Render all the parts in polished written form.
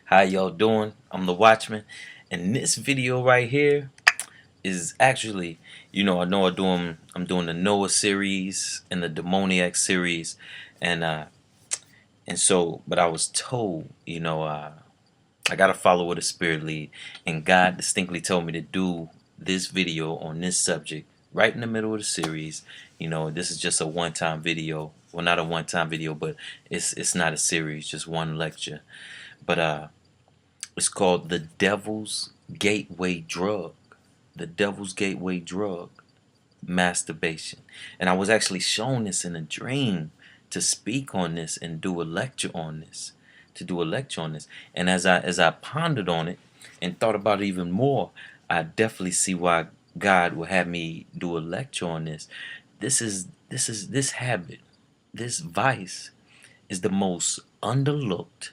How y'all doing? I'm the Watchman, and this video right here is actually, I know I'm doing the Noah series and the demoniac series, and but I was told, I gotta follow what the spirit lead, and God distinctly told me to do this video on this subject right in the middle of the series. This is just a one-time video. Well, not a one-time video, but it's not a series, just one lecture. But it's called the Devil's Gateway Drug. The Devil's Gateway Drug, masturbation. And I was actually shown this in a dream to speak on this and do a lecture on this. To do a lecture on this. And as I pondered on it and thought about it even more, I definitely see why God would have me do a lecture on this. This habit, this vice is the most underlooked,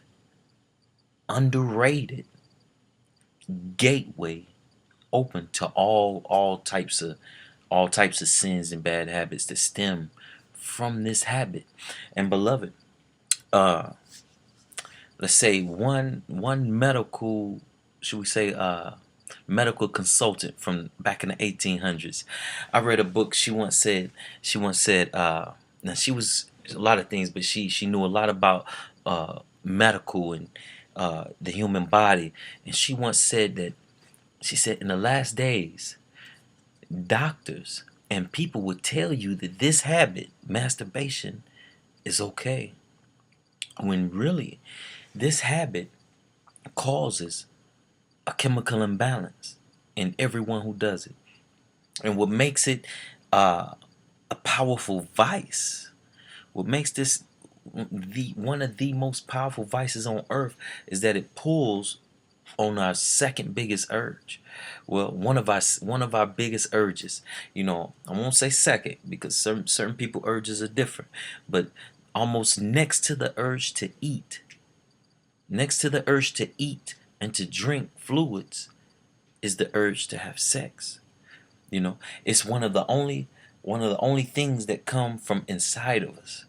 underrated gateway open to all types of sins and bad habits that stem from this habit. And beloved, uh let's say one medical, should we say, medical consultant from back in the 1800s. I read a book. She once said now she was a lot of things, but she knew a lot about medical and the human body. And she once said that, she said, in the last days, doctors and people would tell you that this habit, masturbation, is okay, when really this habit causes a chemical imbalance in everyone who does it. And what makes it a powerful vice, what makes this the one of the most powerful vices on earth, is that it pulls on our second biggest urge. Well, one of our biggest urges. I won't say second, because certain people urges are different, but almost next to the urge to eat, and to drink fluids, is the urge to have sex. It's one of the only things that come from inside of us.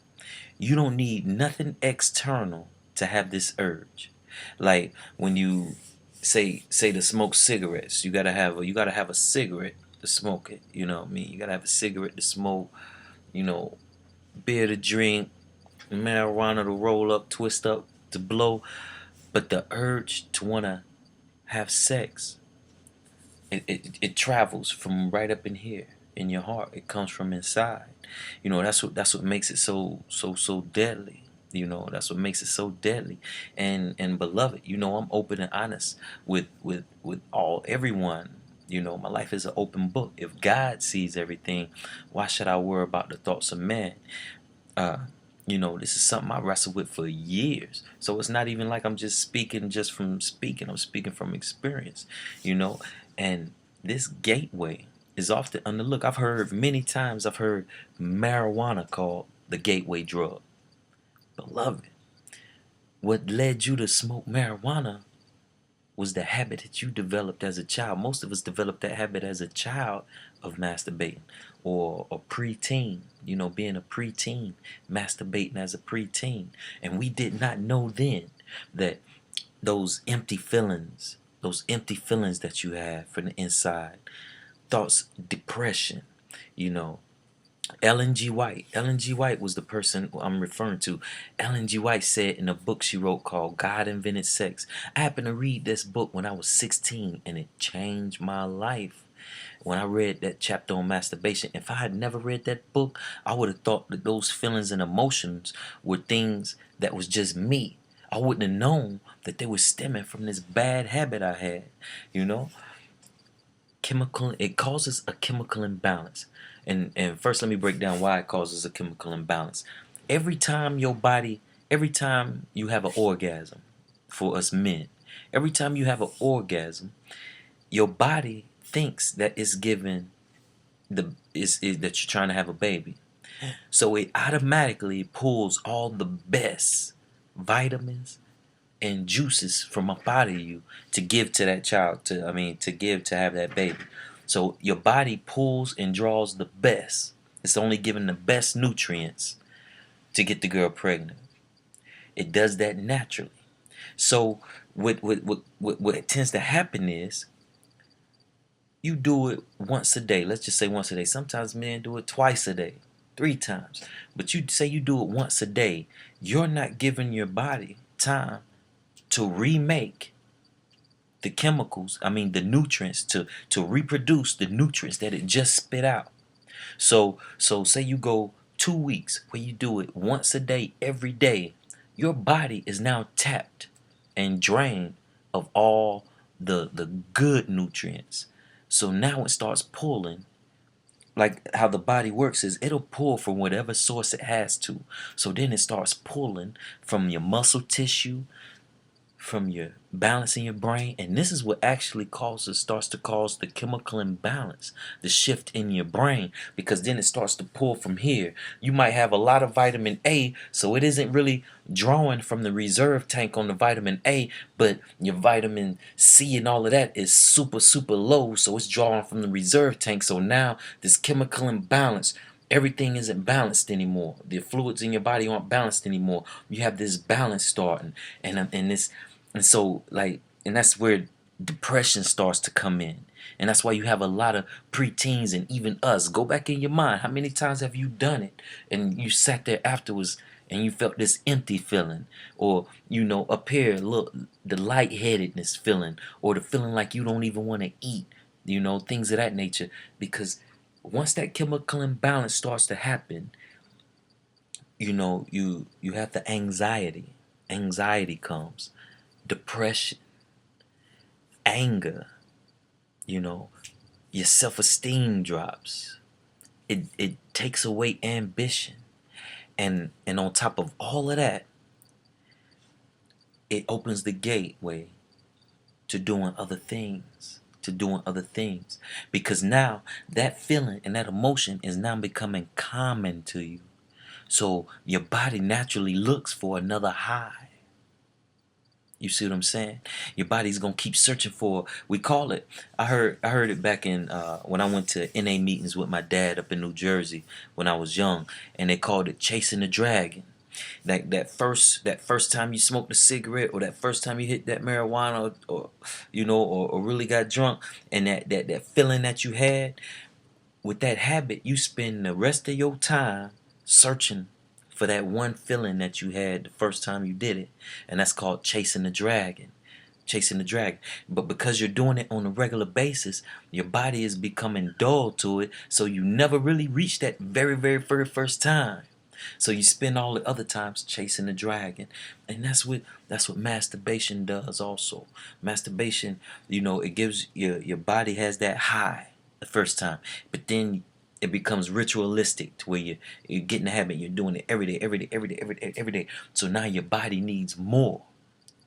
You don't need nothing external to have this urge. Like when you say to smoke cigarettes, you gotta have a cigarette to smoke it. You know what I mean? You gotta have a cigarette to smoke, you know, beer to drink, marijuana to roll up, twist up, to blow. But the urge to wanna have sex, it travels from right up in here in your heart. It comes from inside. That's what makes it so deadly. That's what makes it so deadly. And beloved, I'm open and honest with everyone. My life is an open book. If God sees everything, why should I worry about the thoughts of man? uh this is something I wrestled with for years. So it's not even like I'm just speaking just from speaking. I'm speaking from experience, you know. And this gateway is often underlooked. I've heard marijuana called the gateway drug. Beloved, what led you to smoke marijuana was the habit that you developed as a child. Most of us developed that habit as a child of masturbating, or a preteen, being a preteen, masturbating as a preteen. And we did not know then that those empty feelings that you have from the inside, thoughts, depression, you know, Ellen G. White. Ellen G. White was the person I'm referring to. Ellen G. White said in a book she wrote called God Invented Sex. I happened to read this book when I was 16, and it changed my life. When I read that chapter on masturbation, if I had never read that book, I would have thought that those feelings and emotions were things that was just me. I wouldn't have known that they were stemming from this bad habit I had, you know? It causes a chemical imbalance. And first let me break down why it causes a chemical imbalance. Every time you have an orgasm, for us men, every time you have an orgasm, your body thinks that it's given that you're trying to have a baby. So it automatically pulls all the best vitamins and juices from up out of you to give to that child, to have that baby. So your body pulls and draws the best. It's only giving the best nutrients to get the girl pregnant. It does that naturally. So what tends to happen is you do it once a day. Let's just say once a day. Sometimes men do it twice a day, 3 times. But you say you do it once a day, you're not giving your body time to remake the chemicals, the nutrients, to reproduce the nutrients that it just spit out. So say you go 2 weeks where you do it once a day, every day, your body is now tapped and drained of all the good nutrients. So now it starts pulling. Like how the body works is it'll pull from whatever source it has to. So then it starts pulling from your muscle tissue, from your balance in your brain, and this is what actually starts to cause the chemical imbalance, the shift in your brain, because then it starts to pull from here. You might have a lot of vitamin A, so it isn't really drawing from the reserve tank on the vitamin A, but your vitamin C and all of that is super low, so it's drawing from the reserve tank. So now this chemical imbalance, everything isn't balanced anymore. The fluids in your body aren't balanced anymore. You have this balance starting, and this, and so and that's where depression starts to come in. And that's why you have a lot of preteens and even us. Go back in your mind. How many times have you done it and you sat there afterwards and you felt this empty feeling, or up here, look, the lightheadedness feeling, or the feeling like you don't even want to eat, things of that nature. Because once that chemical imbalance starts to happen, you have the anxiety. Anxiety comes, depression, anger, your self-esteem drops. It takes away ambition. And on top of all of that, it opens the gateway to doing other things. Because now that feeling and that emotion is now becoming common to you. So your body naturally looks for another high. You see what I'm saying? Your body's gonna keep searching for. We call it. I heard it back in when I went to NA meetings with my dad up in New Jersey when I was young, and they called it chasing the dragon. Like that first time you smoked a cigarette, or that first time you hit that marijuana, or really got drunk, and that feeling that you had with that habit, you spend the rest of your time searching for that one feeling that you had the first time you did it. And that's called chasing the dragon. Chasing the dragon. But because you're doing it on a regular basis, your body is becoming dull to it, so you never really reach that very first time. So you spend all the other times chasing the dragon. And that's what masturbation does also. Masturbation, it gives your body has that high the first time, but then it becomes ritualistic to where you get in the habit, you're doing it every day. So now your body needs more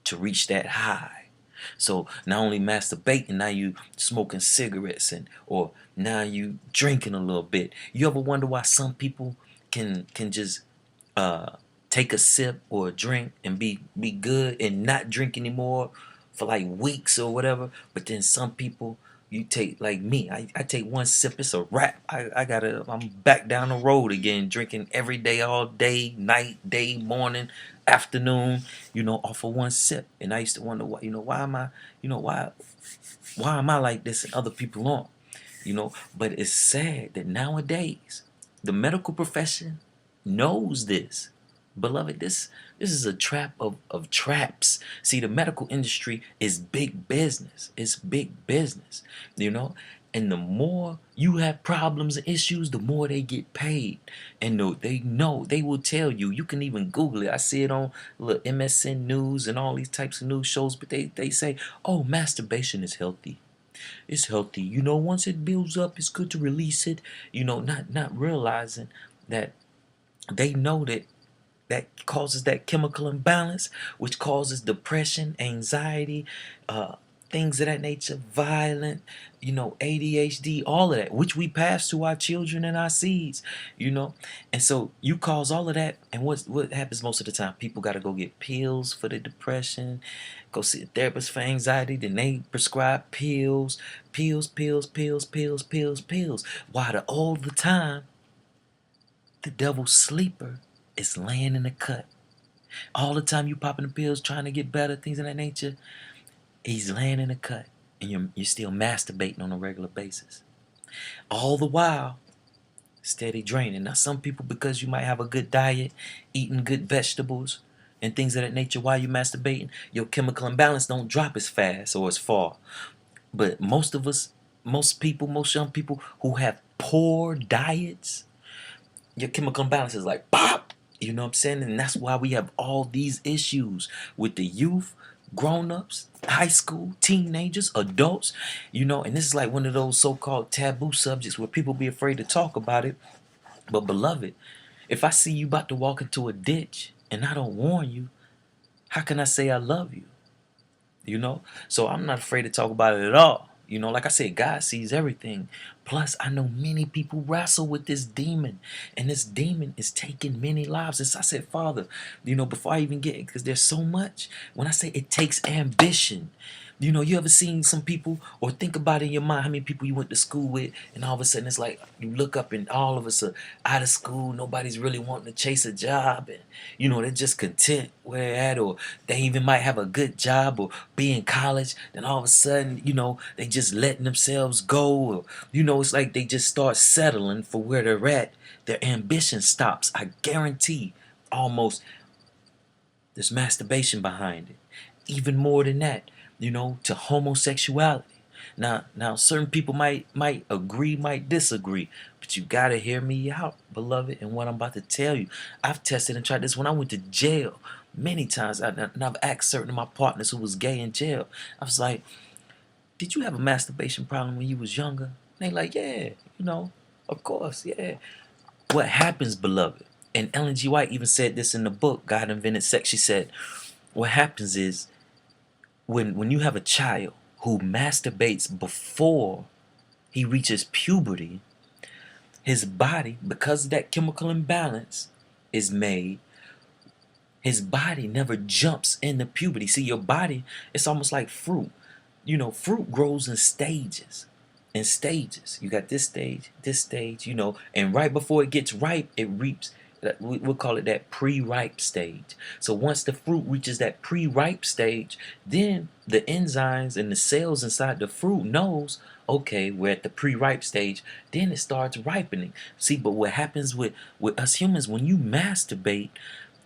to reach that high. So not only masturbating, now you smoking cigarettes, or now you drinking a little bit. You ever wonder why some people can just take a sip or a drink and be good and not drink anymore for like weeks or whatever? But then some people, you take, like me, I take one sip, it's a wrap. I'm back down the road again, drinking every day, all day, night, day, morning, afternoon, off of one sip. And I used to wonder why am I, why am I like this and other people aren't? But it's sad that nowadays the medical profession knows this. Beloved, this is a trap of traps. See, the medical industry is big business. It's big business, and the more you have problems and issues, the more they get paid. And they will tell you. You can even Google it. I see it on MSN News and all these types of news shows, but they say, oh, masturbation is healthy. It's healthy. Once it builds up, it's good to release it. Not realizing that they know that causes that chemical imbalance, which causes depression, anxiety, things of that nature, violent, ADHD, all of that, which we pass to our children and our seeds, And so you cause all of that, and what happens most of the time? People got to go get pills for the depression, go see a therapist for anxiety, then they prescribe pills. While all the time, the devil's sleeper is laying in the cut. All the time you popping the pills, trying to get better, things of that nature. He's laying in a cut, and you're still masturbating on a regular basis. All the while, steady draining. Now, some people, because you might have a good diet, eating good vegetables, and things of that nature while you're masturbating, your chemical imbalance don't drop as fast or as far. But most of us, most people, most young people who have poor diets, your chemical imbalance is like pop. You know what I'm saying? And that's why we have all these issues with the youth, grown-ups, high school, teenagers, adults, and this is like one of those so-called taboo subjects where people be afraid to talk about it. But beloved, if I see you about to walk into a ditch and I don't warn you, how can I say I love you? So I'm not afraid to talk about it at all. Like I said, God sees everything. Plus, I know many people wrestle with this demon, and this demon is taking many lives. As I said, Father, before I even get it, because there's so much. When I say it takes ambition, you ever seen some people, or think about it in your mind how many people you went to school with, and all of a sudden it's like you look up and all of us are out of school, nobody's really wanting to chase a job, and they're just content where they're at, or they even might have a good job or be in college, then all of a sudden, they just letting themselves go, or it's like they just start settling for where they're at. Their ambition stops. I guarantee almost there's masturbation behind it. Even more than that, to homosexuality. Now, certain people might agree, might disagree, but you gotta hear me out, beloved, and what I'm about to tell you. I've tested and tried this when I went to jail many times, and I've asked certain of my partners who was gay in jail. I was like, "Did you have a masturbation problem when you was younger?" And they like, "Yeah, of course, yeah." What happens, beloved? And Ellen G. White even said this in the book, God Invented Sex. She said, what happens is when you have a child who masturbates before he reaches puberty, his body, because that chemical imbalance is made, his body never jumps into puberty. See, your body, it's almost like fruit. Fruit grows in stages. In stages. You got this stage, and right before it gets ripe, it reaps. We'll call it that pre-ripe stage. So once the fruit reaches that pre-ripe stage, then the enzymes and the cells inside the fruit knows, okay, we're at the pre-ripe stage. Then it starts ripening. See, but what happens with us humans, when you masturbate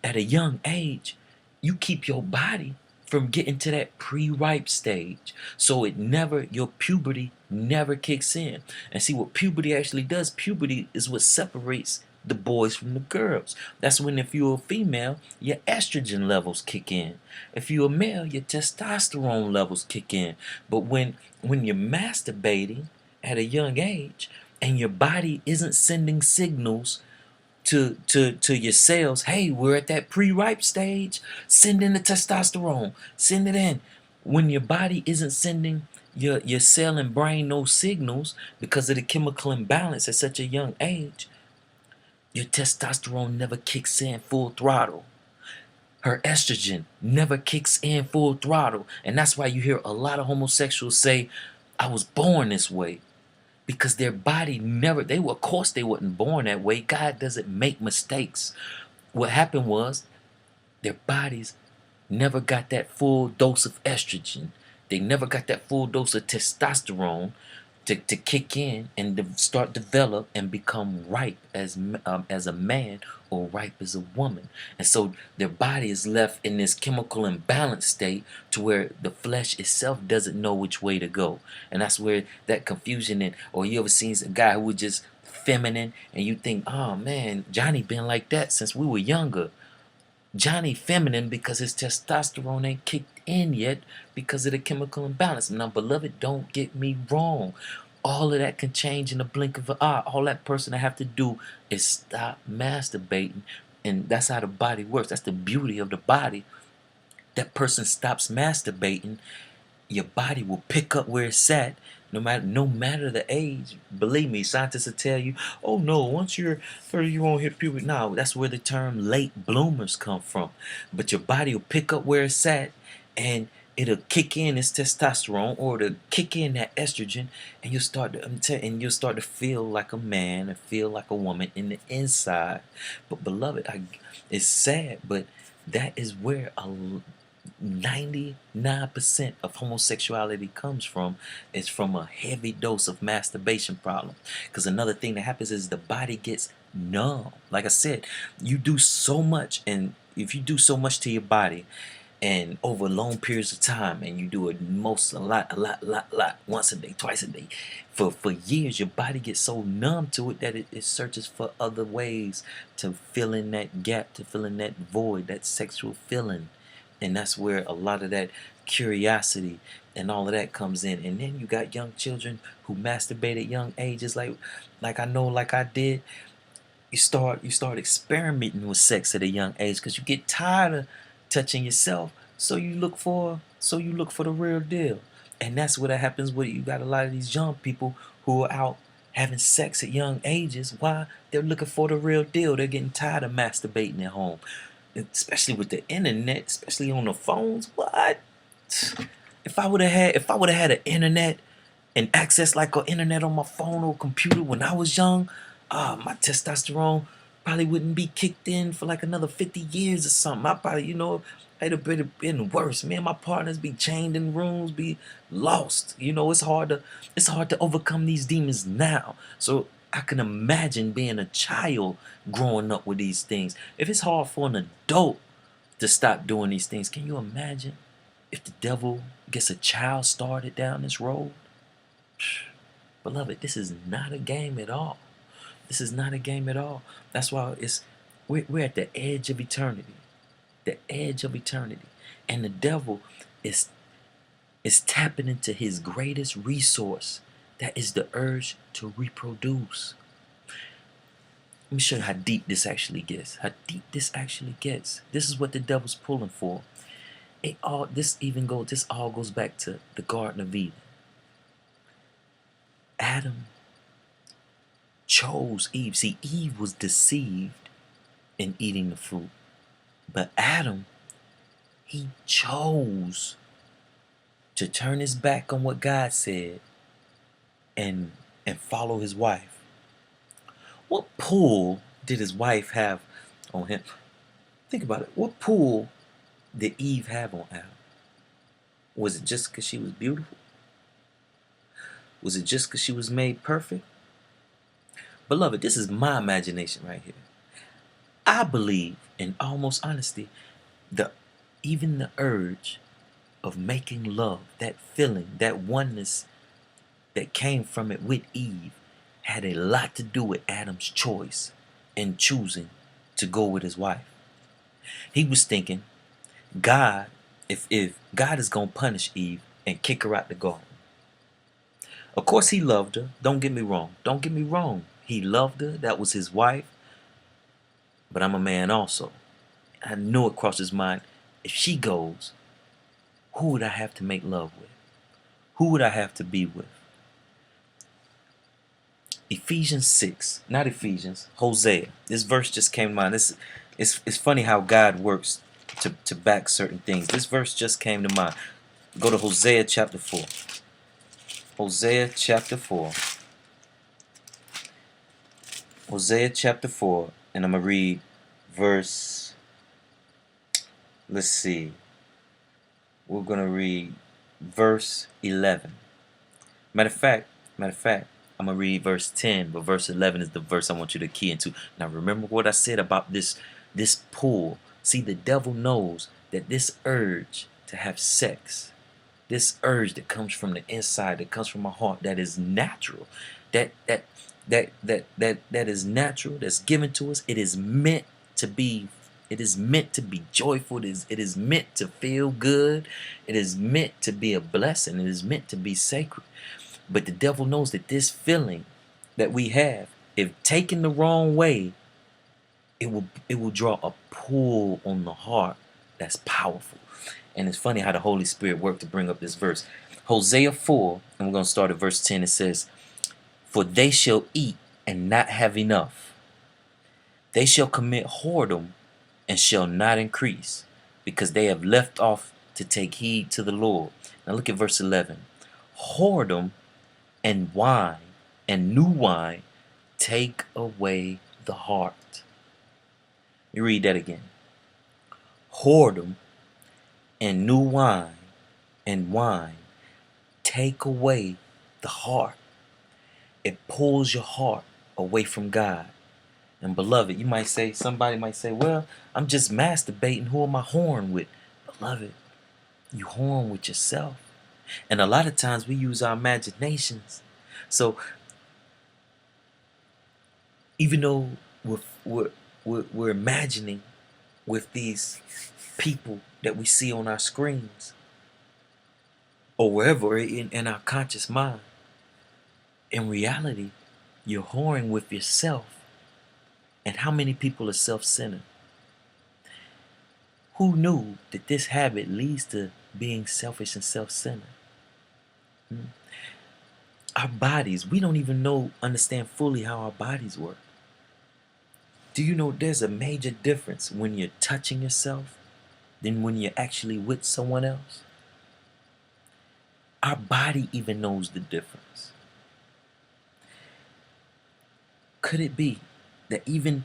at a young age, you keep your body from getting to that pre-ripe stage. So your puberty never kicks in. And see what puberty actually does, puberty is what separates the boys from the girls. That's when, if you're a female, your estrogen levels kick in. If you're a male, your testosterone levels kick in. But when you're masturbating at a young age and your body isn't sending signals to your cells, hey, we're at that pre-ripe stage, send in the testosterone, send it in. When your body isn't sending your cell and brain those signals because of the chemical imbalance at such a young age, your testosterone never kicks in full throttle. Her estrogen never kicks in full throttle. And that's why you hear a lot of homosexuals say, I was born this way. Because their body of course they wasn't born that way. God doesn't make mistakes. What happened was their bodies never got that full dose of estrogen. They never got that full dose of testosterone to kick in and start develop and become ripe as a man or ripe as a woman. And so their body is left in this chemical imbalance state to where the flesh itself doesn't know which way to go. And that's where that confusion or you ever seen a guy who was just feminine and you think, oh man, Johnny been like that since we were younger. Johnny feminine because his testosterone ain't kicked in yet because of the chemical imbalance. Now, beloved, don't get me wrong. All of that can change in the blink of an eye. All that person have to do is stop masturbating. And that's how the body works. That's the beauty of the body. That person stops masturbating, your body will pick up where it's at. No matter the age. Believe me, scientists will tell you, oh no, once you're 30 you won't hit puberty. No, that's where the term late bloomers come from. But your body will pick up where it's at and it'll kick in its testosterone or it'll kick in that estrogen and you'll start to feel like a man and feel like a woman in the inside. But beloved, it's sad, but That is where 99% of homosexuality comes from. It's from a heavy dose of masturbation problem. Because another thing that happens is the body gets numb. Like I said, you do so much, and if you do so much to your body and over long periods of time, and you do it a lot, once a day, twice a day, for years, your body gets so numb to it that it searches for other ways to fill in that gap, to fill in that void, that sexual feeling. And that's where a lot of that curiosity and all of that comes in. And then you got young children who masturbate at young ages, like I know, like I did. You start experimenting with sex at a young age because you get tired of touching yourself, so you look for the real deal. And that's what happens with, you got a lot of these young people who are out having sex at young ages. Why? They're looking for the real deal. They're getting tired of masturbating at home, especially with the internet, especially on the phones. What? If I would have had an internet and access like an internet on my phone or computer when I was young, my testosterone probably wouldn't be kicked in for like another 50 years or something. I probably, it'd have been worse. Me and my partners be chained in rooms, be lost. It's hard to overcome these demons now. So I can imagine being a child growing up with these things. If it's hard for an adult to stop doing these things, can you imagine if the devil gets a child started down this road? Beloved, this is not a game at all. This is not a game at all. That's why we're at the edge of eternity. The edge of eternity. And the devil is tapping into his greatest resource. That is the urge to reproduce. Let me show you how deep this actually gets. How deep this actually gets. This is what the devil's pulling for. This all goes back to the Garden of Eden. Adam chose Eve. See, Eve was deceived in eating the fruit. But Adam, he chose to turn his back on what God said and follow his wife. What pull did his wife have on him? Think about it. What pull did Eve have on Adam? Was it just because she was beautiful? Was it just because she was made perfect? Beloved, this is my imagination right here. I believe, in almost honesty, even the urge of making love, that feeling, that oneness that came from it with Eve, had a lot to do with Adam's choice in choosing to go with his wife. He was thinking, God, if God is going to punish Eve and kick her out the garden. Of course he loved her. Don't get me wrong. Don't get me wrong. He loved her. That was his wife. But I'm a man also. I knew it crossed his mind. If she goes, who would I have to make love with? Who would I have to be with? Ephesians 6. Not Ephesians. Hosea. This verse just came to mind. It's funny how God works to back certain things. This verse just came to mind. Go to Hosea chapter 4. Hosea chapter 4. Hosea chapter 4. And I'm going to read verse, let's see. We're going to read verse 11. Matter of fact, I'm going to read verse 10, but verse 11 is the verse I want you to key into. Now remember what I said about this pull. See, the devil knows that this urge to have sex, this urge that comes from the inside, that comes from my heart, that is natural, that is natural, that's given to us. It is meant to be joyful. It is meant to feel good. It is meant to be a blessing. It is meant to be sacred. But the devil knows that this feeling that we have, if taken the wrong way, it will draw a pull on the heart that's powerful. And it's funny how the Holy Spirit worked to bring up this verse. Hosea 4, and we're going to start at verse 10. It says, "For they shall eat and not have enough. They shall commit whoredom and shall not increase, because they have left off to take heed to the Lord." Now look at verse 11. "Whoredom and wine and new wine take away the heart." Let me read that again. whoredom, and new wine take away the heart. It pulls your heart away from God. And beloved, somebody might say, well, I'm just masturbating. Who am I whoring with? Beloved, you whoring with yourself. And a lot of times we use our imaginations. So even though we're imagining with these people that we see on our screens or wherever in our conscious mind, in reality, you're whoring with yourself. And how many people are self-centered? Who knew that this habit leads to being selfish and self-centered? Our bodies, we don't even understand fully how our bodies work. Do you know there's a major difference when you're touching yourself than when you're actually with someone else? Our body even knows the difference. Could it be that even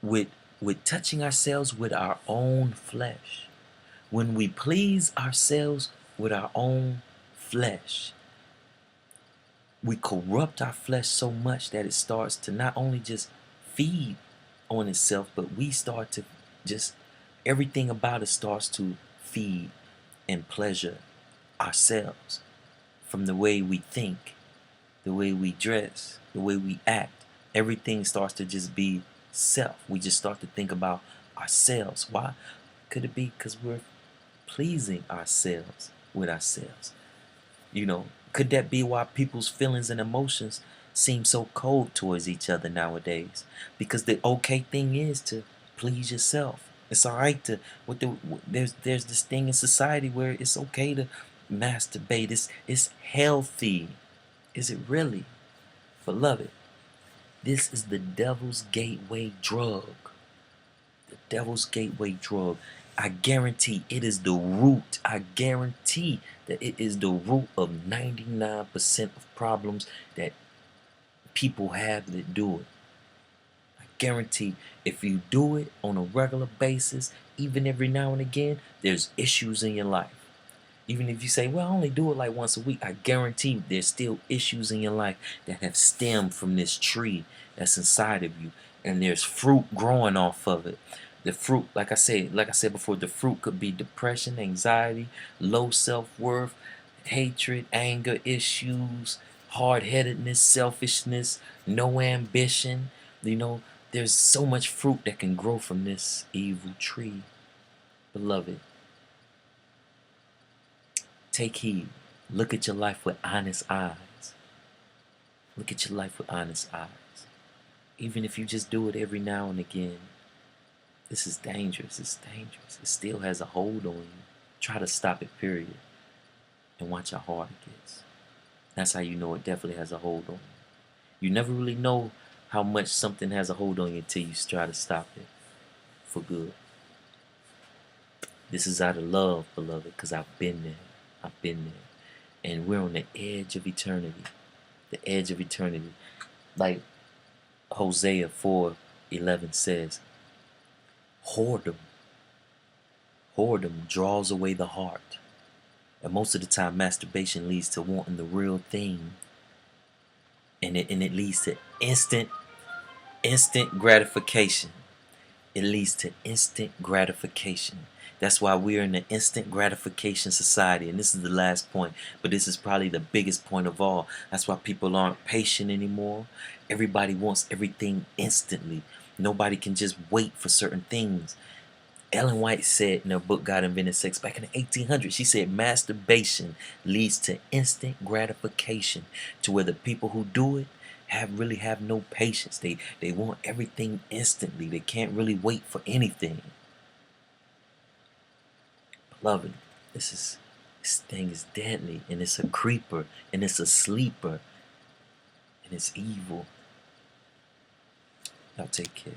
with touching ourselves with our own flesh, when we please ourselves with our own flesh, we corrupt our flesh so much that it starts to not only just feed on itself, but we start to just, everything about it starts to feed and pleasure ourselves. From the way we think, the way we dress, the way we act, everything starts to just be self. We just start to think about ourselves. Why? Could it be because we're pleasing ourselves with ourselves? Could that be why people's feelings and emotions seem so cold towards each other nowadays? Because the okay thing is to please yourself. It's all right to there's this thing in society where it's okay to masturbate. It's healthy. Is it really? Beloved, this is the devil's gateway drug. The devil's gateway drug. I guarantee it is the root. I guarantee that it is the root of 99% of problems that people have that do it. I guarantee if you do it on a regular basis, even every now and again, there's issues in your life. Even if you say, well, I only do it like once a week, I guarantee there's still issues in your life that have stemmed from this tree that's inside of you. And there's fruit growing off of it. The fruit, like I said before, the fruit could be depression, anxiety, low self-worth, hatred, anger issues, hard-headedness, selfishness, no ambition. There's so much fruit that can grow from this evil tree. Beloved, take heed. Look at your life with honest eyes. Look at your life with honest eyes. Even if you just do it every now and again, this is dangerous. It's dangerous. It still has a hold on you. Try to stop it, period. And watch how hard it gets. That's how you know it definitely has a hold on you. You never really know how much something has a hold on you until you try to stop it for good. This is out of love, beloved, because I've been there. I've been there. And we're on the edge of eternity. The edge of eternity. Like Hosea 4:11 says, whoredom draws away the heart. And most of the time, masturbation leads to wanting the real thing. And it leads to instant gratification. It leads to instant gratification. That's why we're in an instant gratification society. And this is the last point, but this is probably the biggest point of all. That's why people aren't patient anymore. Everybody wants everything instantly. Nobody can just wait for certain things. Ellen White said in her book, God Invented Sex, back in the 1800s, she said masturbation leads to instant gratification, to where the people who do it really have no patience. They want everything instantly. They can't really wait for anything. Beloved, this thing is deadly, and it's a creeper, and it's a sleeper, and it's evil. Y'all take care.